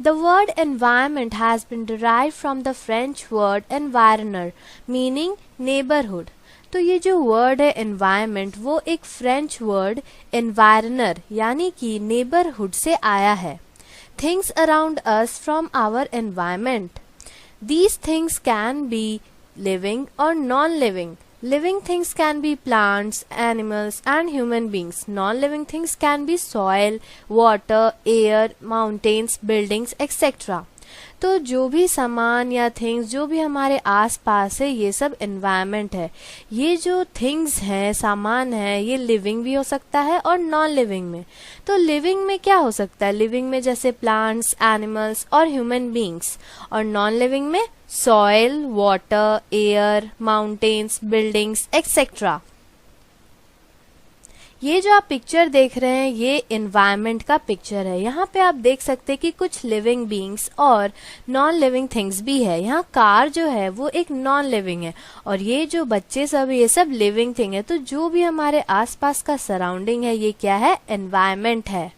The word environment has been derived from the French word environner, meaning neighborhood. तो ये जो word है environment वो एक फ्रेंच वर्ड environner यानी कि neighborhood से आया है. Things around us from our environment. These things can be living or non-living. Living things can be plants, animals and human beings. Non-living things can be soil, water, air, mountains, buildings, etc. तो जो भी सामान या things जो भी हमारे आसपास है ये सब एनवायरनमेंट है. ये जो थिंग्स हैं सामान है ये लिविंग भी हो सकता है और नॉन लिविंग में. तो लिविंग में क्या हो सकता है? लिविंग में जैसे प्लांट्स, एनिमल्स और ह्यूमन बींग्स. और नॉन लिविंग में soil, water, air, mountains, buildings etcetera. ये जो आप पिक्चर देख रहे हैं ये एनवायरनमेंट का पिक्चर है. यहाँ पे आप देख सकते हैं कि कुछ लिविंग बीइंग्स और नॉन लिविंग थिंग्स भी है. यहाँ कार जो है वो एक नॉन लिविंग है और ये जो बच्चे सब ये सब लिविंग थिंग है. तो जो भी हमारे आसपास का सराउंडिंग है ये क्या है? एनवायरनमेंट है.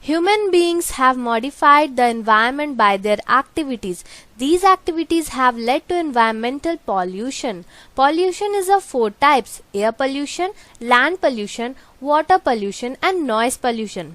Human beings have modified the environment by their activities. These activities have led to environmental pollution. Pollution is of 4 types: air pollution, land pollution, water pollution and noise pollution.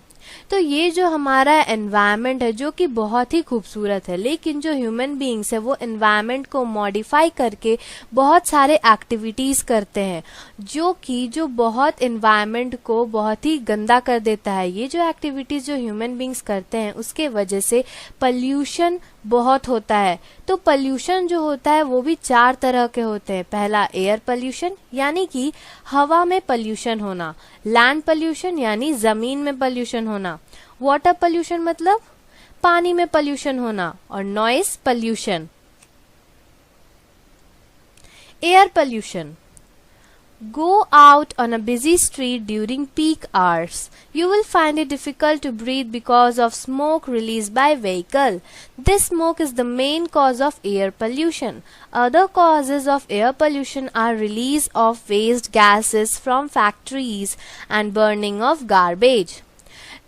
तो ये जो हमारा environment है जो कि बहुत ही खूबसूरत है, लेकिन जो ह्यूमन बीइंग्स है वो एनवायरनमेंट को मॉडिफाई करके बहुत सारे एक्टिविटीज करते हैं जो बहुत एनवायरनमेंट को बहुत ही गंदा कर देता है. ये जो एक्टिविटीज जो ह्यूमन बीइंग्स करते हैं उसके वजह से पॉल्यूशन बहुत होता है. तो पॉल्यूशन जो होता है वो भी 4 तरह के होते हैं. पहला एयर पॉल्यूशन यानी कि हवा में पॉल्यूशन होना, लैंड पॉल्यूशन यानी जमीन में पॉल्यूशन होना, वाटर पॉल्यूशन मतलब पानी में पॉल्यूशन होना और noise pollution. Air pollution. Go out on a busy street during peak hours. You will find it difficult to breathe because of smoke released by vehicle. This smoke is the main cause of air pollution. Other causes of air pollution are release of waste gases from factories and burning of garbage.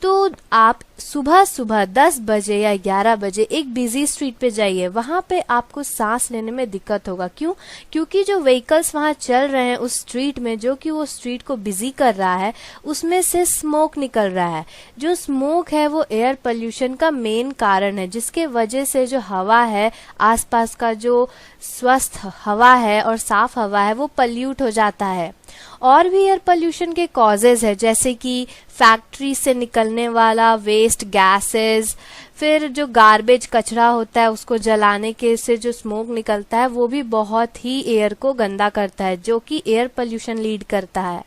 तो आप सुबह सुबह 10 बजे या 11 बजे एक busy street पे जाइए. वहां पे आपको सांस लेने में दिक्कत होगा. क्यों? क्योंकि जो व्हीकल्स वहां चल रहे हैं उस स्ट्रीट में जो कि वो स्ट्रीट को बिजी कर रहा है उसमें से स्मोक निकल रहा है. जो स्मोक है वो एयर पोल्यूशन का मेन कारण है जिसके वजह से जो हवा है आसपास का जो स्वस्थ हवा है और साफ हवा है वो पल्यूट हो जाता है. और भी एयर पोल्यूशन के कॉजेज है जैसे कि फैक्ट्री से निकलने वाला वेस्ट गैसेस, फिर जो गार्बेज कचरा होता है उसको जलाने के से जो स्मोक निकलता है वो भी बहुत ही एयर को गंदा करता है जो कि एयर पोल्यूशन लीड करता है.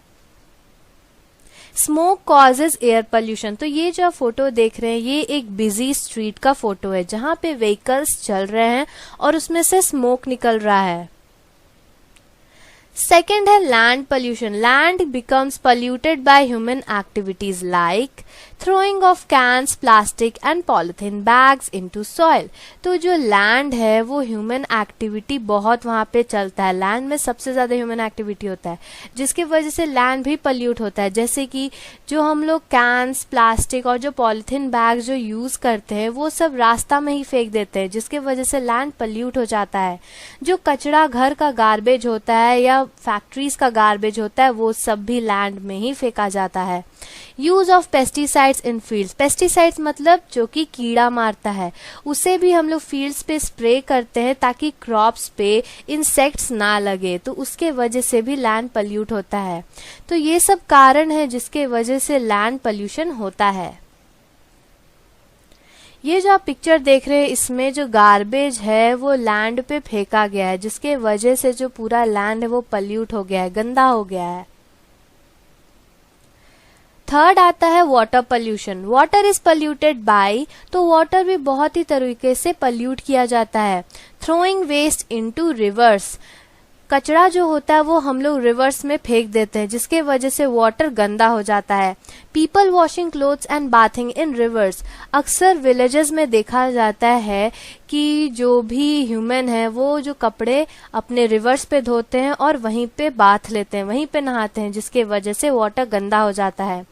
Smoke causes air pollution. तो ये जो फोटो देख रहे हैं ये एक बिजी स्ट्रीट का फोटो है जहां पे व्हीकल्स चल रहे हैं और उसमें से स्मोक निकल रहा है. Second है land pollution. Land becomes polluted by human activities like throwing of cans, plastic and polythene bags into soil. तो जो land है वो human activity बहुत वहाँ पे चलता है. land में सबसे ज़्यादा human activity होता है जिसकी वजह से land भी pollute होता है. जैसे कि जो हम लोग cans, plastic और जो polythene bags जो यूज़ करते हैं वो सब रास्ता में ही फेंक देते हैं जिसकी वजह से land pollute हो जाता है. जो कचरा घर का गार्बेज होता है या फैक्ट्रीज का गार्बेज होता है वो सब भी लैंड में ही फेंका जाता है. Use of pesticides in fields. Pesticides मतलब जो कि कीड़ा मारता है उसे भी हम लोग फील्ड्स पे स्प्रे करते हैं ताकि क्रॉप्स पे इंसेक्ट्स ना लगे. तो उसके वजह से भी लैंड पल्यूट होता है. तो ये सब कारण है जिसके वजह से लैंड पॉल्यूशन होता है. ये जो आप पिक्चर देख रहे हैं इसमें जो गार्बेज है वो लैंड पे फेंका गया है जिसके वजह से जो पूरा लैंड है वो पल्यूट हो गया है, गंदा हो गया है. थर्ड आता है water pollution. Water is polluted by. तो वाटर भी बहुत ही तरीके से पल्यूट किया जाता है. Throwing waste into rivers. कचरा जो होता है वो हम लोग रिवर्स में फेंक देते हैं, जिसके वजह से वाटर गंदा हो जाता है। People washing clothes and bathing in reverse, अक्सर विलेजेस में देखा जाता है कि जो भी ह्यूमन है वो जो कपड़े अपने रिवर्स पे धोते हैं और वहीं पे बाथ लेते हैं, वहीं पे नहाते हैं, जिसके वजह से वाटर गंदा हो जाता है।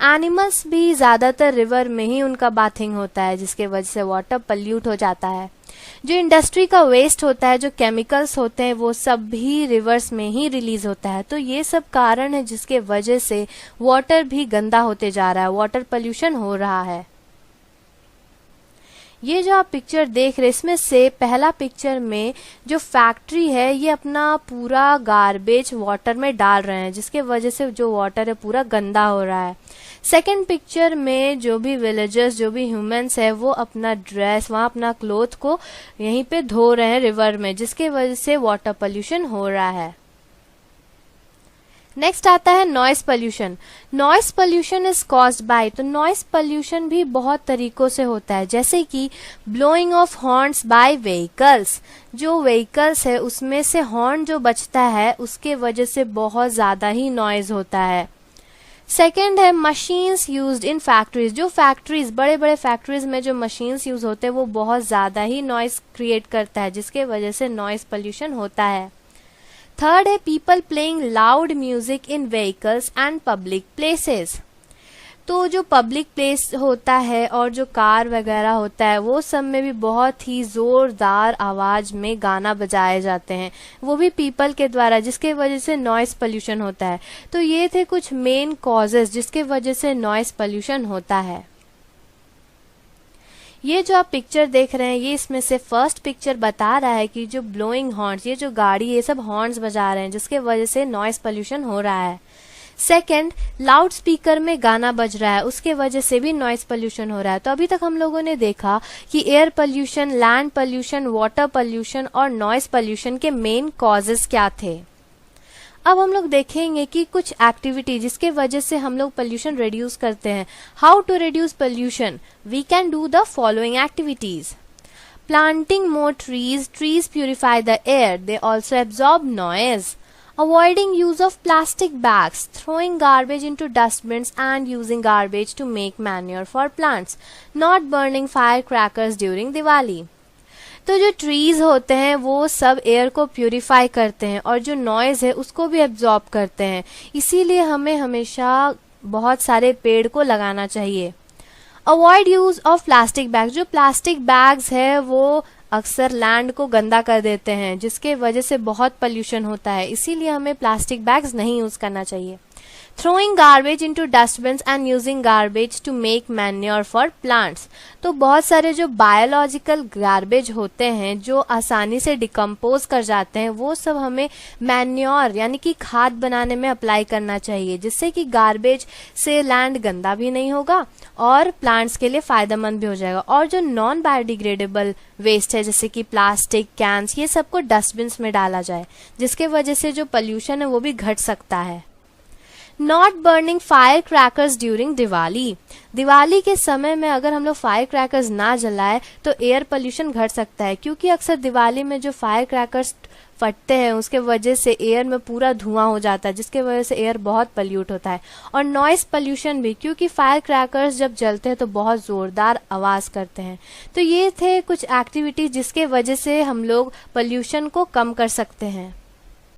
एनिमल्स भी ज्यादातर रिवर में ही उनका बाथिंग होता है, जिसके वजह से वाटर पल्यूट हो जाता है। जो इंडस्ट्री का वेस्ट होता है, जो केमिकल्स होते हैं, वो सब भी रिवर्स में ही रिलीज होता है। तो ये सब कारण है जिसके वजह से वाटर भी गंदा होते जा रहा है, वाटर पोल्यूशन हो रहा है। ये जो आप पिक्चर देख रहे हैं, इसमें से पहला पिक्चर में जो फैक्ट्री है ये अपना पूरा गार्बेज वाटर में डाल रहे हैं, जिसके वजह से जो वाटर है पूरा गंदा हो रहा है। सेकंड पिक्चर में जो भी विलेजर्स, जो भी ह्यूमंस है, वो अपना ड्रेस, वहाँ अपना क्लोथ को यहीं पे धो रहे हैं रिवर में, जिसके वजह से वाटर पोल्यूशन हो रहा है। नेक्स्ट आता है noise pollution. Noise pollution is caused by, तो नॉइस पोल्यूशन भी बहुत तरीकों से होता है, जैसे कि blowing of horns by vehicles. जो व्हीकल्स है उसमें से हॉर्न जो बजता है उसके वजह से बहुत ज्यादा ही नॉइज होता है। सेकेंड है मशीन्स यूज्ड इन फैक्ट्रीज। जो फैक्ट्रीज, बड़े बड़े फैक्ट्रीज में जो मशीन्स यूज होते हैं वो बहुत ज्यादा ही नॉइज क्रिएट करता है, जिसके वजह से नॉइज पोल्यूशन होता है। थर्ड है people playing loud music in vehicles and public places. तो जो पब्लिक प्लेस होता है और जो कार वगैरह होता है वो सब में भी बहुत ही जोरदार आवाज में गाना बजाए जाते हैं, वो भी पीपल के द्वारा, जिसके वजह से नॉइस पोल्यूशन होता है। तो ये थे कुछ मेन कॉजेस जिसके वजह से नॉइस पोल्यूशन होता है। ये जो आप पिक्चर देख रहे हैं, ये इसमें से फर्स्ट पिक्चर बता रहा है कि जो ब्लोइंग हॉर्न्स, ये जो गाड़ी ये सब हॉर्न्स बजा रहे हैं, जिसके वजह से नॉइस पोल्यूशन हो रहा है। सेकंड, लाउड स्पीकर में गाना बज रहा है, उसके वजह से भी नॉइस पोल्यूशन हो रहा है। तो अभी तक हम लोगों ने देखा कि air pollution, land pollution, water pollution और नॉइस पोल्यूशन के मेन कॉजेस क्या थे। अब हम लोग देखेंगे कि कुछ एक्टिविटी जिसके वजह से हम लोग पोल्यूशन रिड्यूस करते हैं। How to reduce pollution? We can do the following activities. Planting more trees, trees purify the air, they also absorb noise. Avoiding use of plastic bags, throwing garbage into dustbins and using garbage to make manure for plants, not burning firecrackers during Diwali. तो जो trees होते हैं वो सब air को purify करते हैं और जो नॉइज है उसको भी एब्जॉर्ब करते हैं, इसीलिए हमें हमेशा बहुत सारे पेड़ को लगाना चाहिए। Avoid use of plastic bags, जो प्लास्टिक बैग्स है वो अक्सर लैंड को गंदा कर देते हैं, जिसके वजह से बहुत पोल्यूशन होता है, इसीलिए हमें प्लास्टिक बैग्स नहीं यूज करना चाहिए। Throwing garbage into dustbins and using garbage to make manure for plants. तो बहुत सारे जो बायोलॉजिकल गार्बेज होते हैं जो आसानी से डिकम्पोज कर जाते हैं, वो सब हमें मैन्योर यानी कि खाद बनाने में अप्लाई करना चाहिए, जिससे कि गार्बेज से लैंड गंदा भी नहीं होगा और प्लांट्स के लिए फायदेमंद भी हो जाएगा। और जो नॉन बायोडिग्रेडेबल वेस्ट है जैसे कि प्लास्टिक, कैंस, ये सबको डस्टबिन्स में डाला जाए, जिसके वजह से जो पोल्यूशन है वो भी घट सकता है। Not burning fire crackers during Diwali. Diwali के समय में अगर हम लोग फायर क्रैकर्स ना जलाए तो एयर पोल्यूशन घट सकता है, क्योंकि अक्सर दिवाली में जो फायर क्रैकर्स फटते हैं उसके वजह से एयर में पूरा धुआं हो जाता है, जिसके वजह से एयर बहुत पोल्यूट होता है। और नॉइस पोल्यूशन भी, क्योंकि फायर क्रैकर्स जब जलते हैं तो बहुत जोरदार आवाज करते हैं। तो ये थे कुछ एक्टिविटीज जिसके वजह से हम लोग पोल्यूशन को कम कर सकते हैं।